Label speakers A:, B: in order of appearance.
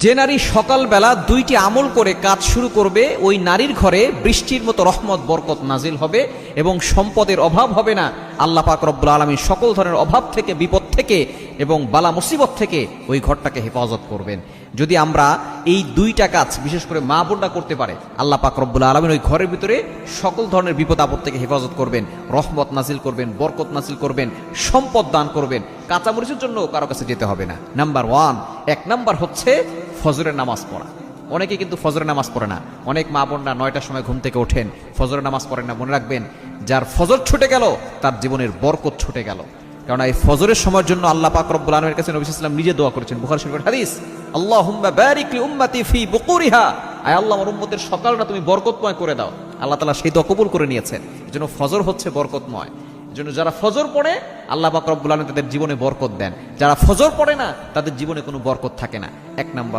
A: যে নারী সকালবেলা দুইটি আমল করে কাজ শুরু করবে, ওই নারীর ঘরে বৃষ্টির মতো রহমত বরকত নাজিল হবে এবং সম্পদের অভাব হবে না। আল্লাহ পাক রব্বুল আলামিন সকল ধরনের অভাব থেকে, বিপদ থেকে এবং বালা মুসিবত থেকে ওই ঘরটাকে হেফাজত করবেন। যদি আমরা এই দুইটা কাজ বিশেষ করে মা বোনরা করতে পারে, আল্লাহ পাক রব্বুল আলামিন ওই ঘরের ভিতরে সকল ধরনের বিপদ আপদ থেকে হেফাজত করবেন, রহমত নাজিল করবেন, বরকত নাজিল করবেন, সম্পদ দান করবেন। কাঁচামরিচের জন্য কারো কাছে যেতে হবে না। নাম্বার 1, 1 নাম্বার হচ্ছে ফজরের নামাজ পড়া। অনেকে কিন্তু ফজরের নামাজ পড়ে না। অনেক মা বোনরা 9টার সময় ঘুম থেকে ওঠেন, ফজরের নামাজ পড়েন না। মনে রাখবেন, যার ফজর ছুটে গেল তার জীবনের বরকত ছুটে গেল। কারণ এই ফজরের সময়ের জন্য আল্লাহ পাক রব্বুল আলামিনের কাছে নবী সাল্লাল্লাহু আলাইহি ওয়াসাল্লাম নিজে দোয়া করেছেন, বুখারী শরীফের হাদিস, আল্লাহুম্মা বারিক লি উম্মতি ফি বুকুরিহা, আয় আল্লাহ আমার উম্মতের সকালটা তুমি বরকতময় করে দাও। আল্লাহ তাআলা সেই দোয়া কবুল করে নিয়েছেন। এজন্য ফজর হচ্ছে বরকতময়। এজন্য যারা ফজর পড়ে আল্লাহ পাক রব্বুল আলামিন তাদের জীবনে বরকত দেন। যারা ফজর পড়ে না তাদের জীবনে কোনো বরকত থাকে না। 1 নাম্বার